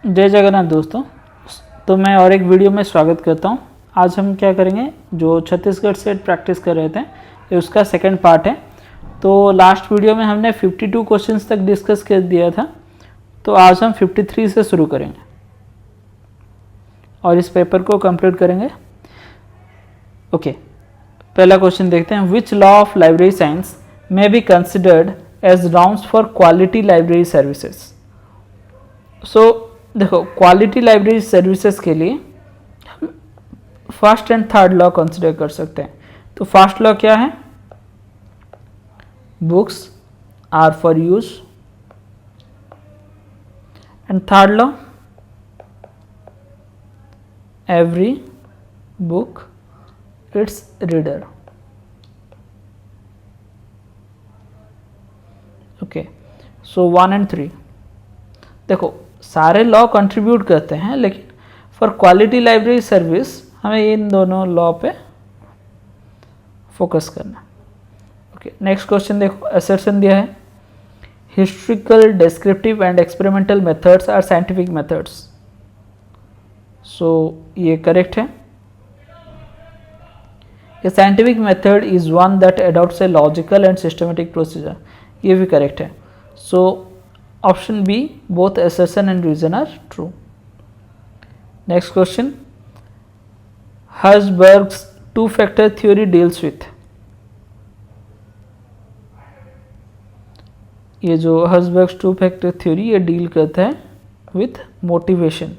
जय जगन्नाथ दोस्तों। तो मैं और एक वीडियो में स्वागत करता हूं। आज हम क्या करेंगे, जो छत्तीसगढ़ सेट प्रैक्टिस कर रहे थे ये उसका सेकंड पार्ट है। तो लास्ट वीडियो में हमने 52 क्वेश्चंस तक डिस्कस कर दिया था, तो आज हम 53 से शुरू करेंगे और इस पेपर को कंप्लीट करेंगे। ओके, पहला क्वेश्चन देखते हैं। Which law of library science may be considered as grounds for quality library services. So देखो, क्वालिटी लाइब्रेरी सर्विसेज के लिए हम first and third law consider कर सकते हैं। तो फर्स्ट लॉ क्या है? Books are for use, and third law every book its reader. Okay, so 1 and 3 देखो सारे लॉ कंट्रीब्यूट करते हैं, लेकिन फॉर क्वालिटी लाइब्रेरी सर्विस हमें इन दोनों लॉ पे फोकस करना। ओके, नेक्स्ट क्वेश्चन देखो, असर्शन दिया है historical, descriptive and experimental methods are scientific methods. So ये करेक्ट है। A scientific method is one that adopts a logical and systematic procedure, ये भी करेक्ट है। सो option B, both assertion and reason are true. Next question, Herzberg's two-factor theory deals with, ये जो Herzberg's two-factor theory ये deal करता है with motivation।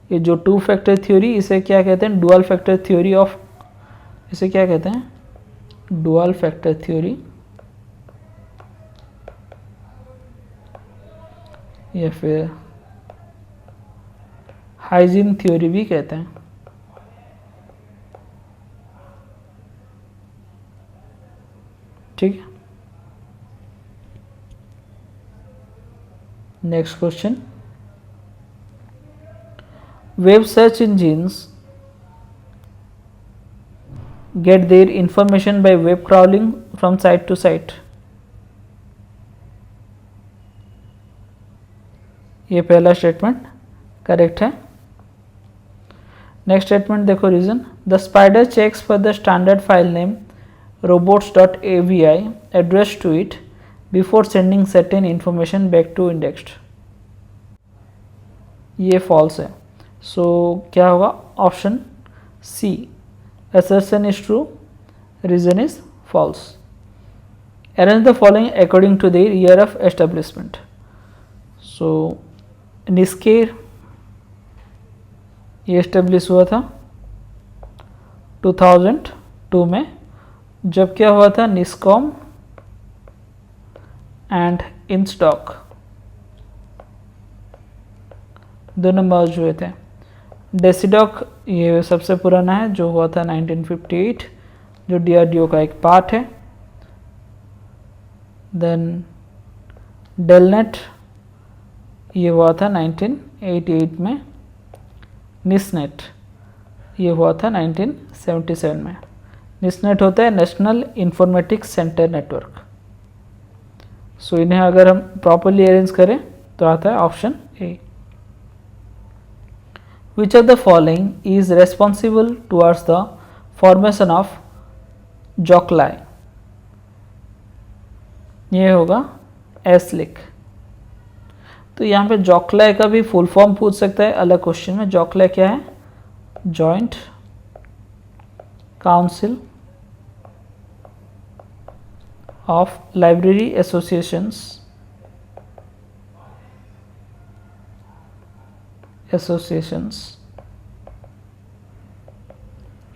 ये जो two-factor theory इसे क्या कहते हैं? dual factor theory of, इसे क्या कहते हैं? dual factor theory या फिर हाइजीन थ्योरी भी कहते हैं। ठीक है, next question, web search engines get their information by web crawling from site to site। ये पहला स्टेटमेंट करेक्ट है। नेक्स्ट स्टेटमेंट देखो, reason, the spider checks for the standard file name robots.avi addressed to it before sending certain information back to indexed। ये false है। So क्या होगा? Option C, assertion is true, reason is false। arrange the following according to their year of establishment। so निस्केर ये establish हुआ था 2002 में, जब क्या हुआ था? निस्कॉम एंड इंस्टॉक दोनों मर्ज हुए थे। डेसीडॉक ये सबसे पुराना है, जो हुआ था 1958, जो डीआरडीओ का एक पार्ट है। देन डेलनेट ये हुआ था 1988 में। निस्नेट ये हुआ था 1977 में। निस्नेट होता है national informatics centre network. So इन्हें अगर हम प्रॉपरली अरेंज करें तो आता है option A. Which of the following is responsible towards the formation of जोक्लाई? ये होगा एस्लिक। तो यहाँ पे जोक्लाई का भी फुल फॉर्म पूछ सकता है अलग क्वेश्चन में। जोक्लाई क्या है? Joint council of library associations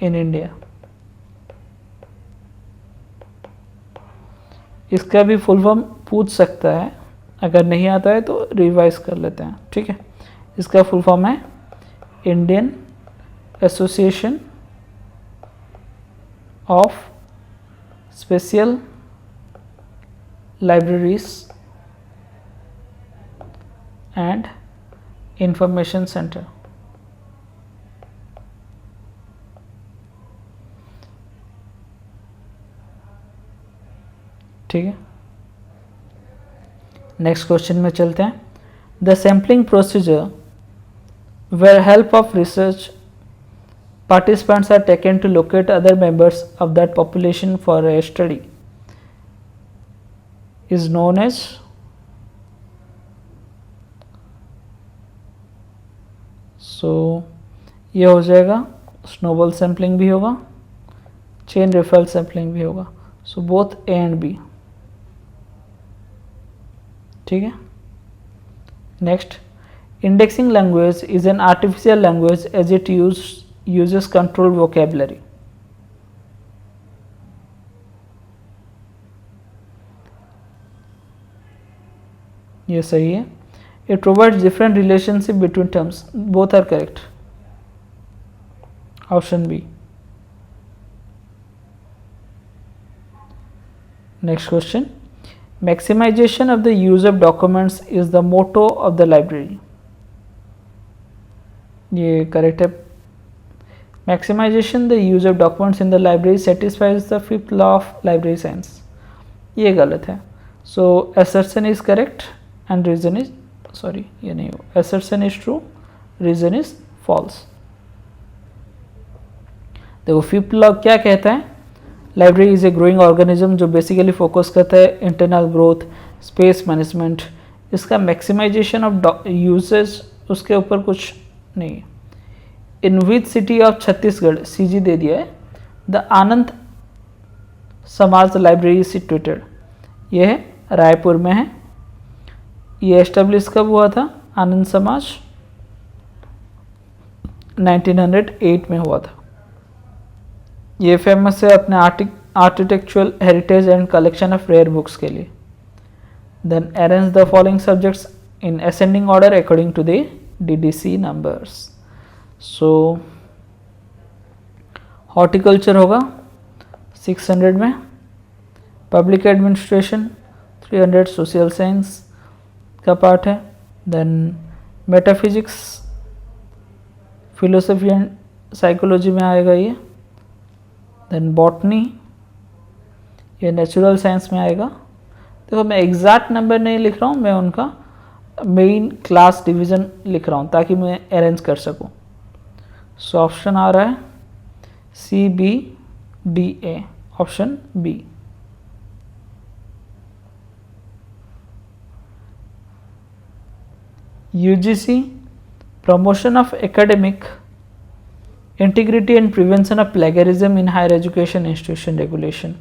in India. इसका भी फुल फॉर्म पूछ सकता है, अगर नहीं आता है तो रिवाइज कर लेते हैं। ठीक है, इसका फुल फॉर्म है Indian association of special libraries and information centre. ठीक है, नेक्स्ट क्वेश्चन में चलते हैं। The sampling procedure where help of research participants are taken to locate other members of that population for a study is known as ये हो जाएगा snowball sampling भी होगा, चेन रेफरल सैम्पलिंग भी होगा. So both A and B. ठीक है. Next, indexing language is an artificial language as it uses controlled vocabulary. ये सही है. It provides different relationship between terms. Both are correct. Option B. Next question. Maximization of the use of documents is the motto of the library. ये correct है. Maximisation the use of documents in the library satisfies the fifth law of library science. ये गलत है. So assertion is correct and reason is ये नहीं हो. Assertion is true, reason is false. देखो fifth law क्या कहता है. Library is a growing organism जो बेसिकली फोकस करता है इंटरनल ग्रोथ, स्पेस मैनेजमेंट. इसका मैक्सिमाइजेशन ऑफ यूजेज उसके ऊपर कुछ नहीं. In which city of Chhattisgarh, CG दे दिया है. द आनंद समाज लाइब्रेरी सिचुएटेड. यह है रायपुर में है. ये एस्टेब्लिश कब हुआ था आनंद समाज? 1908 में हुआ था. ये फेमस है अपने architectural heritage and collection of rare books के लिए. Then arrange the following subjects in ascending order according to the DDC numbers. So horticulture होगा 600 में, पब्लिक एडमिनिस्ट्रेशन 300 सोशल साइंस का पार्ट है. Then metaphysics, philosophy and psychology में आएगा ये. Then botany, ये नेचुरल साइंस में आएगा. देखो मैं एग्जैक्ट नंबर नहीं लिख रहा हूँ, मैं उनका मेन क्लास डिवीज़न लिख रहा हूँ ताकि मैं अरेंज कर सकूँ. सो ऑप्शन आ रहा है CBDA, option B. UGC promotion of academic integrity and prevention of plagiarism in higher education institution regulation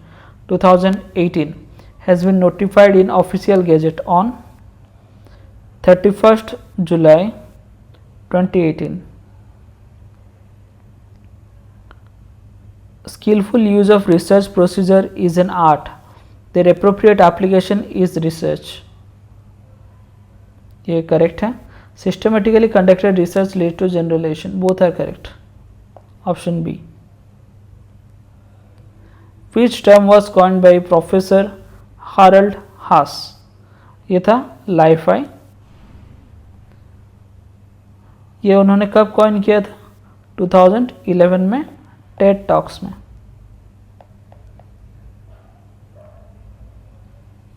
2018 has been notified in official gazette on 31st July 2018. Skillful use of research procedure is an art. Their appropriate application is research. ये correct है. Systematically conducted research leads to generalization. Both are correct. Option B. Which term was coined by Professor Harold Haas? ये था Li-Fi. ये उन्होंने कब coin किया था? 2011 में टेड टॉक्स में.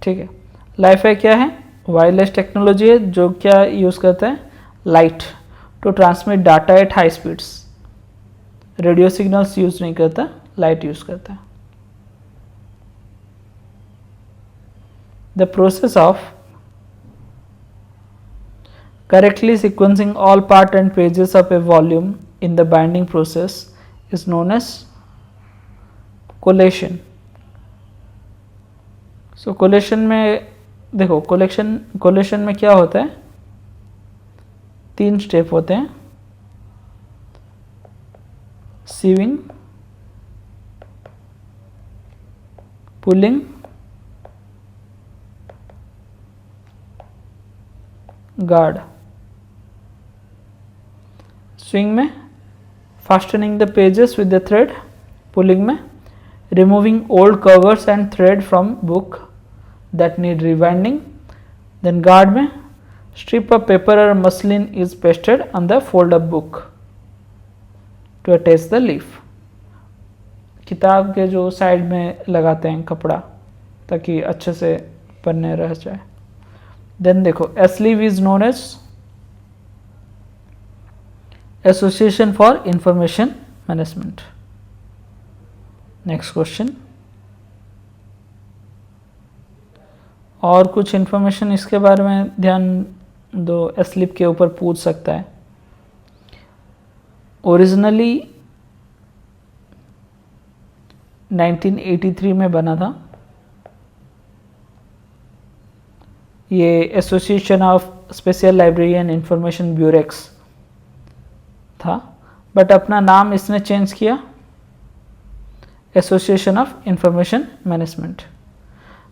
ठीक है. लाइफाई क्या है? वायरलेस टेक्नोलॉजी है जो क्या यूज़ करता है? Light to transmit data at high speeds. Radio signals use नहीं करता, लाइट यूज़ करता है. The process of correctly sequencing all part and pages of a volume in the binding process is known as collation. So collation में देखो collation में क्या होता है? 3 स्टेप होते हैं. sieving, pulling, guard. स्विंग में fastening the pages with the thread. Pulling में removing old covers and thread from book that need rebinding. Then guard में strip of paper or muslin is pasted on the fold up book to attach the leaf. किताब के जो side में लगाते हैं कपड़ा ताकि अच्छे से पन्ने रह जाए. देन देखो ASLIB is known as association for information management. Next question, और कुछ इंफॉर्मेशन इसके बारे में ध्यान दो, एसलीप के ऊपर पूछ सकता है। ओरिजिनली 1983 में बना था ये association of special library and information bureaux था, बट अपना नाम इसने चेंज किया एसोसिएशन ऑफ इंफॉर्मेशन मैनेजमेंट,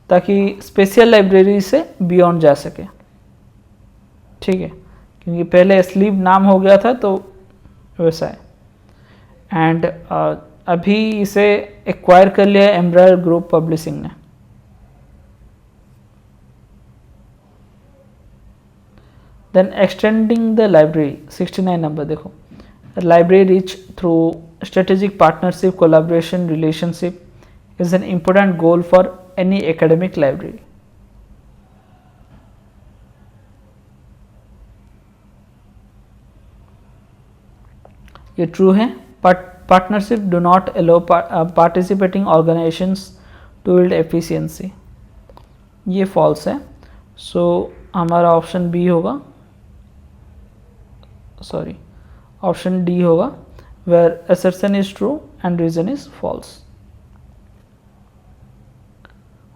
ताकि स्पेशल लाइब्रेरी से बियॉन्ड जा सके। ठीक है, क्योंकि पहले एसलीव नाम हो गया था तो वैसा है। एंड अभी इसे एक्वायर कर लिया एम्ब्रायर ग्रुप पब्लिशिंग ने। Then extending the library 69 number देखो, library reach through strategic partnership collaboration relationship is an important goal for any academic library. ये ट्रू है, partnership do not allow participating organisations to build efficiency, ये false है। So हमारा option B होगा, sorry option D होगा, where assertion is true and reason is false.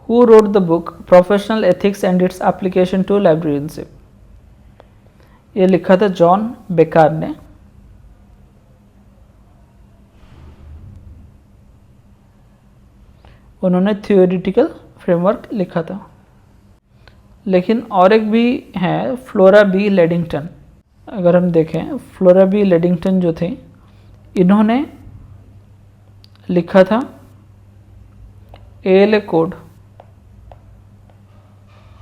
Who wrote the book Professional Ethics and its Application to Librarianship? ये लिखा था John बेकार ने। उन्होंने थियोरिटिकल फ्रेमवर्क लिखा था। लेकिन और एक भी है, फ्लोरा बी लेडिंगटन। अगर हम देखें फ्लोरा बी लेडिंगटन जो थे, इन्होंने लिखा था ALA कोड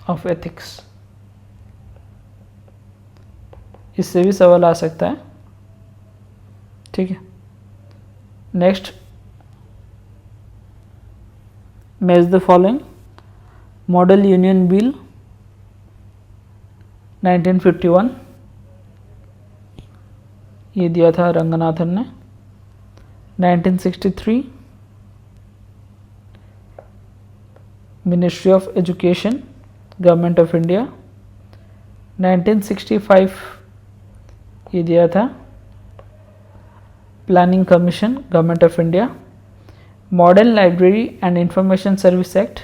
ऑफ एथिक्स। इससे भी सवाल आ सकता है। ठीक है, next, match the following. Model union bill 1951 ये दिया था रंगनाथन ने। 1963 ministry of education government of India. 1965 ये दिया था planning commission government of India. Modern library and information service act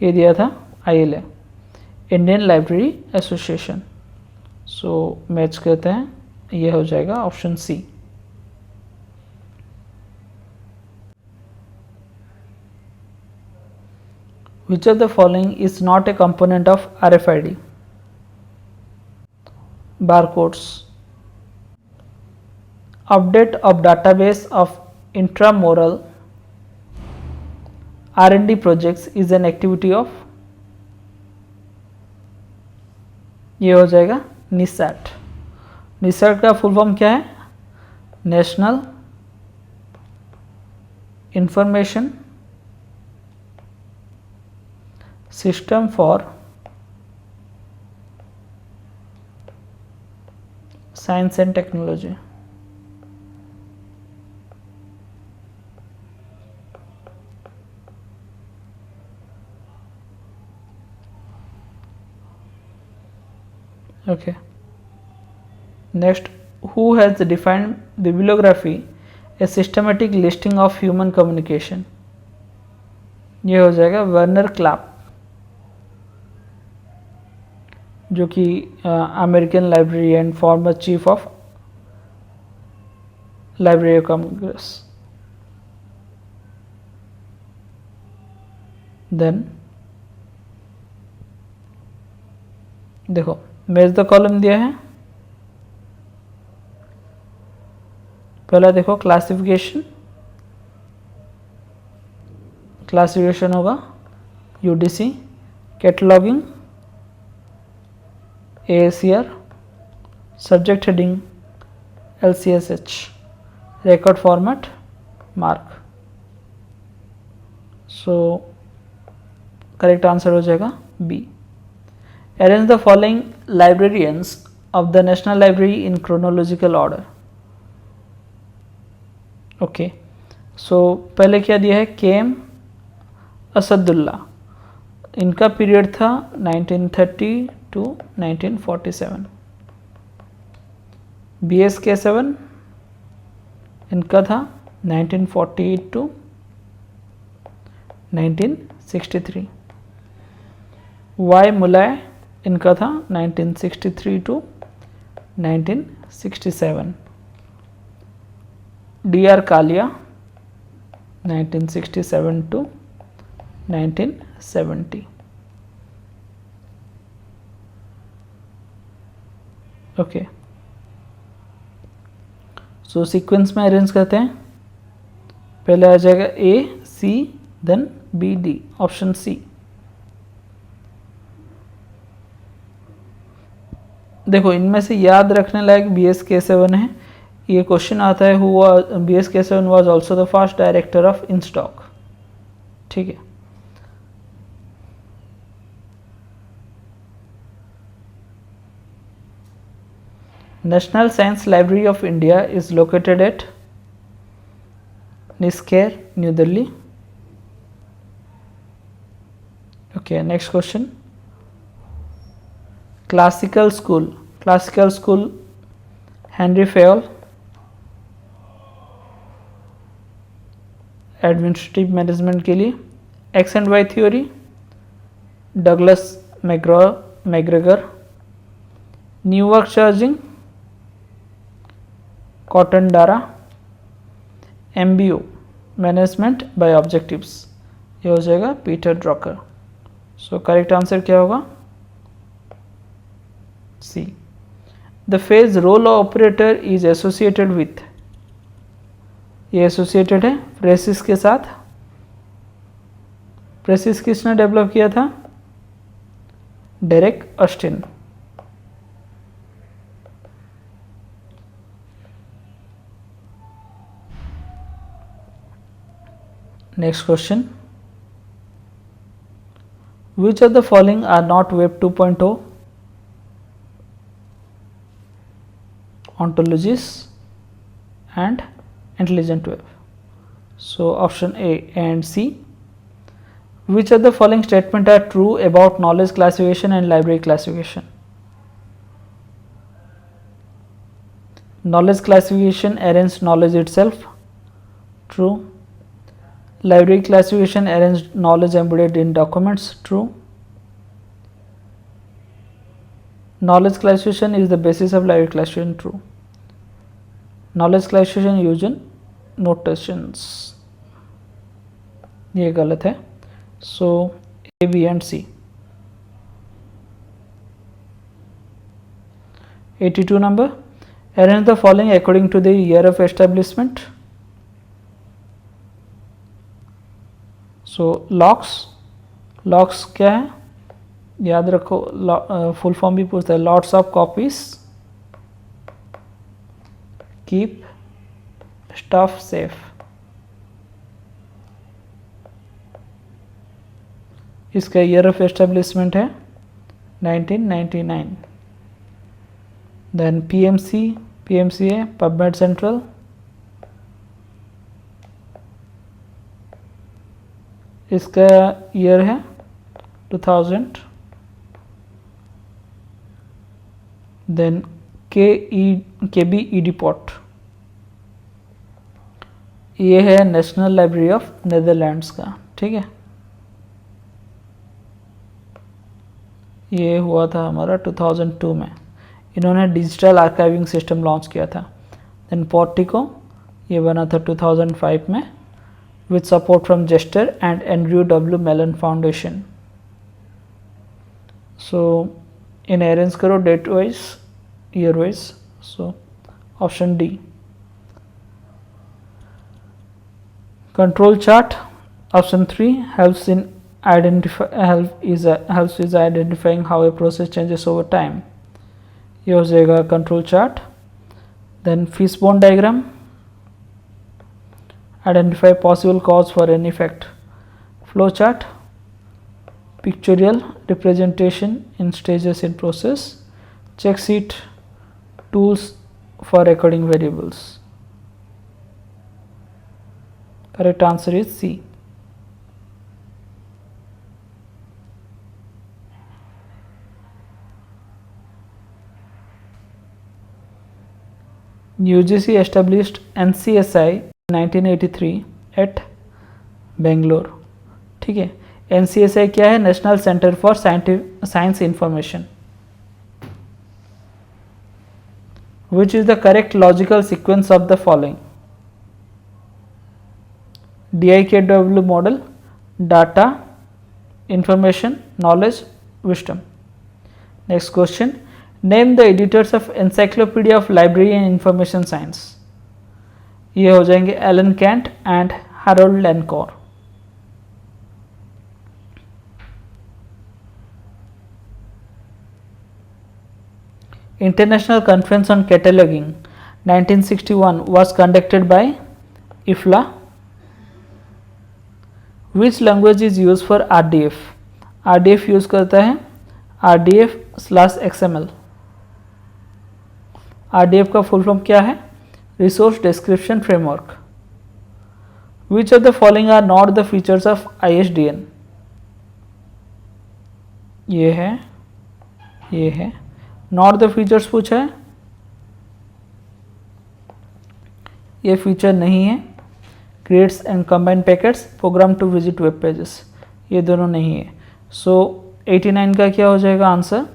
ये दिया था ILA, Indian library association. So match करते हैं, ये हो जाएगा option C. Which of the following is not a component of RFID? Barcodes. Update of database of intramural R&D projects is an activity of, ये हो जाएगा निसैट। निसैट का फुल फॉर्म क्या है? National information system for science and technology. Okay. Next, who has defined bibliography a systematic listing of human communication? ये हो जाएगा Werner Clapp, जो कि American library and former chief of library of Congress. Then देखो match the column दिया है। पहला देखो क्लासिफिकेशन, क्लासिफिकेशन होगा UDC, cataloguing AACR, subject heading LCSH, record format MARC. So correct answer हो जाएगा B. Arrange the following librarians of the national library in chronological order. Okay, so पहले क्या दिया है, के एम असदुल्ला, इनका पीरियड था 1930 टू 1947. बी एस केशवन, इनका था 1948 टू 1963. वाई मुलाय, इनका था 1963 to 1967. D R Kalia 1967 to 1970. Okay, so sequence में अरेंज करते हैं. पहले आ जाएगा A C then B D, option C. देखो इनमें से याद रखने लायक बी एस केशवन है. ये क्वेश्चन आता है who B S Kesavan was also the first director of INSDOC. ठीक है, national science library of India is located at NISCAIR, new Delhi. Okay, next question. Classical school Henry Fayol, administrative management के लिए. X and Y theory, Douglas McGregor. Newark charging, Cotton Dana. MBO, management by objectives, ये हो जाएगा Peter Drucker. So correct answer क्या होगा, C. The phase role operator is associated with, ये associated है precis के साथ. प्रेसिस किसने डेवलप किया था, Derek Austin. Next question. Which of the following are not web 2.0 ontologies and intelligent web? So option A and C. Which of the following statement are true about knowledge classification and library classification? Knowledge classification arranges knowledge itself, true. Library classification arranges knowledge embedded in documents, true. Knowledge classification is the basis of library classification, true. Knowledge classification using notations, ये गलत है. So A, B and C. 82 number. Arrange the following according to the year of establishment. So locks क्या है, याद रखो. Full form भी पूछता है. Lots of copies, keep stuff safe. इसका ईयर ऑफ एस्टेब्लिशमेंट है 1999. देन पीएमसी है पबमेड सेंट्रल. इसका ईयर है 2000. देन केबी पॉट, ये है नेशनल लाइब्रेरी ऑफ नेदरलैंड्स का. ठीक है, ये हुआ था हमारा 2002 में. इन्होंने डिजिटल आर्काइविंग सिस्टम लॉन्च किया था. देन पोर्टिको, ये बना था 2005 में with support from JSTOR and Andrew W Mellon foundation. So इन अरेंज करो date wise, year wise. So option D. Control chart, option 3 helps in identifying how a process changes over time. ये हो जाएगा control chart. Then fishbone diagram, identify possible cause for an effect. Flow chart, pictorial representation in stages in process, check sheet tools for recording variables. Correct answer is C. UGC established NCSI in 1983 at Bangalore. ठीक है, NCSI क्या है? National centre for science information. Which is the correct logical sequence of the following? DIKW model, data, information, knowledge, wisdom. Next question. Name the editors of Encyclopedia of Library and Information Science. ये हो जाएंगे Allen Kent and Harold Lancour. International Conference on Cataloging 1961 was conducted by IFLA. Which language is used for RDF? RDF use करता है RDF/XML. RDF का full form क्या है? Resource description framework. Which of the following are not the features of ISDN? ये है not the features पूछा है, ये फीचर नहीं है. Creates and combine packets, program to visit web pages, ये दोनों नहीं है. सो 89 का क्या हो जाएगा answer?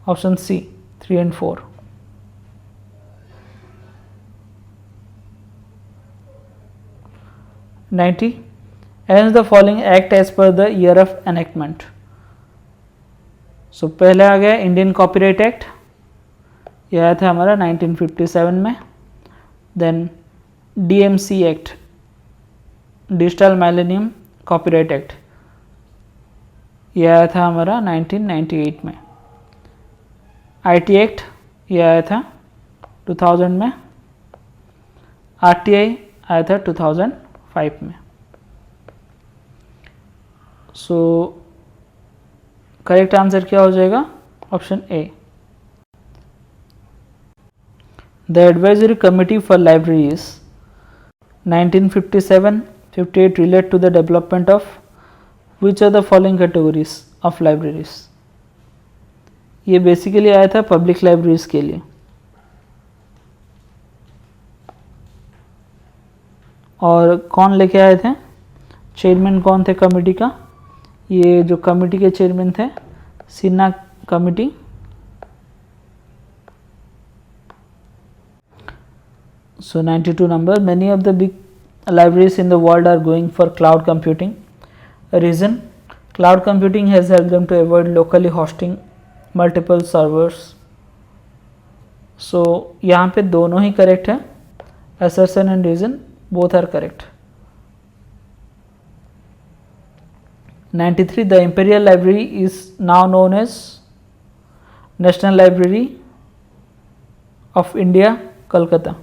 Option C 3 and 4. Arrange the following act as per the year of enactment. सो पहले आ गया इंडियन कॉपीराइट एक्ट, यह आया था हमारा 1957 में. Then DMC act, digital millennium copyright act, यह आया था हमारा 1998 में. IT एक्ट, यह आया था 2000 में. RTI आया था 2005 में. सो करेक्ट आंसर क्या हो जाएगा? Option A. The advisory committee for libraries 1957-58 relate to the development of which are the following categories of libraries. ये बेसिकली आया था पब्लिक लाइब्रेरीज के लिए. और कौन लेके आए थे? चेयरमैन कौन थे कमेटी का? ये जो कमेटी के चेयरमैन थे Sinha committee. So 92 number. Many of the big libraries in the world are going for cloud computing. Reason: cloud computing has helped them to avoid locally hosting multiple servers. So यहाँ पे दोनों ही correct है. Assertion and reason both are correct. 93. The Imperial Library is now known as National Library of India, Kolkata.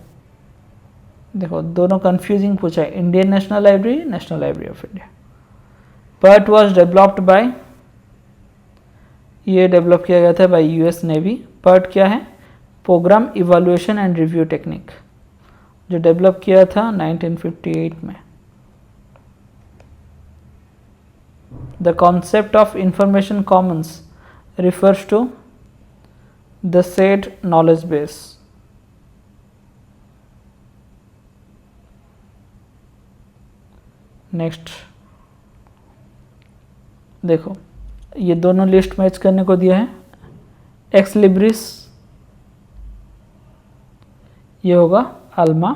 देखो दोनों confusing पूछा है. Indian national library, national library of India. PERT was developed by, ये develop किया गया था by US navy. PERT क्या है? Program evaluation and review technique, जो डेवलप किया था 1958 में. The concept of information commons refers to the shared knowledge base. Next देखो, ये दोनों लिस्ट मैच करने को दिया है. एक्स लिब्रिस, ये होगा अल्मा.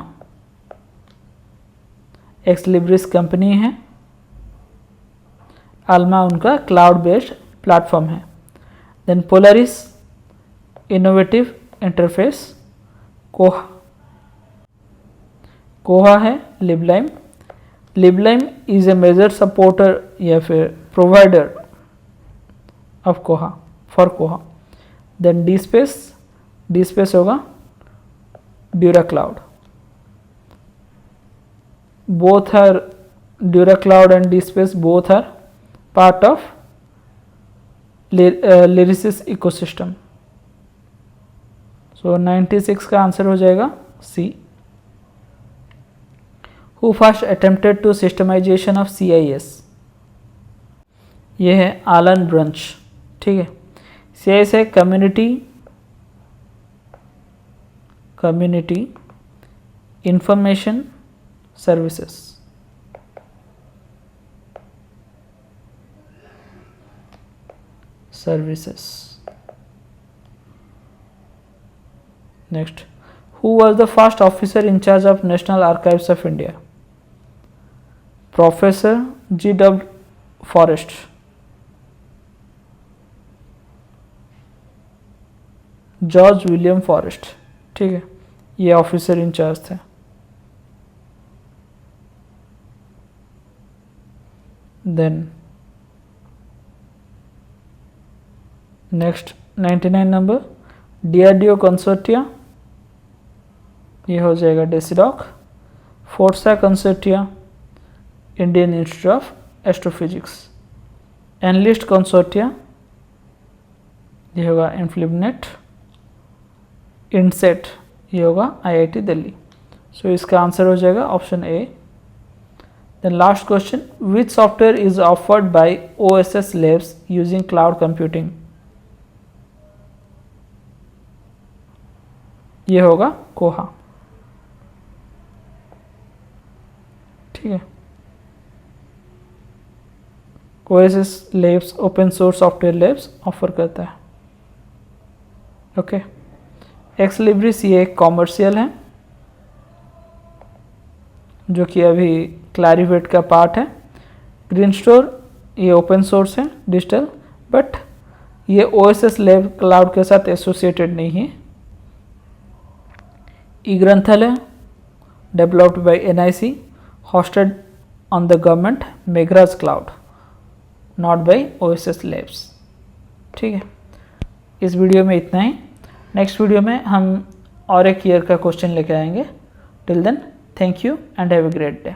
एक्स लिब्रिस कंपनी है, अल्मा उनका क्लाउड बेस्ड प्लेटफॉर्म है. Then Polaris innovative interface. Koha है. LibLime, LibLime is a major supporter या फिर provider of Koha for Koha. Then DSpace होगा DuraCloud. both are Dura Cloud and DSpace both are part of LYRASIS ecosystem. So 96 का answer हो जाएगा C. Who first attempted to systematization of CIS? ये है Allan Bunch. ठीक है, CIS है community information services. Next, who was the first officer in charge of National Archives of India? Professor G.W. Forrest, George William Forrest. ठीक है, ये officer in-charge थे। Then next 99 number, DRDO consortia, ये हो जाएगा DESIDOC. FORSA consortia, Indian institute of astrophysics. NLIST consortia, ये होगा इन्फ्लिबनेट। इनसेट, ये होगा IIT दिल्ली। सो इसका आंसर हो जाएगा option A. Then last question, which software is offered by OSS labs using cloud computing? ये होगा कोहा। ठीक है, OSS labs open source software labs offer करता है। ओके, एक्स लिब्रिस ये एक कॉमर्शियल है जो कि अभी क्लैरिवेट का पार्ट है। ग्रीन स्टोर ये ओपन सोर्स है डिजिटल, बट ये OSS लैब क्लाउड के साथ एसोसिएटेड नहीं है। ई ग्रंथल है, developed by NIC, hosted on the government Meghraj cloud, not by OSS labs. ठीक है, इस वीडियो में इतना ही। नेक्स्ट वीडियो में हम और एक ईयर का क्वेश्चन लेके आएंगे। Till then, thank you and have a great day.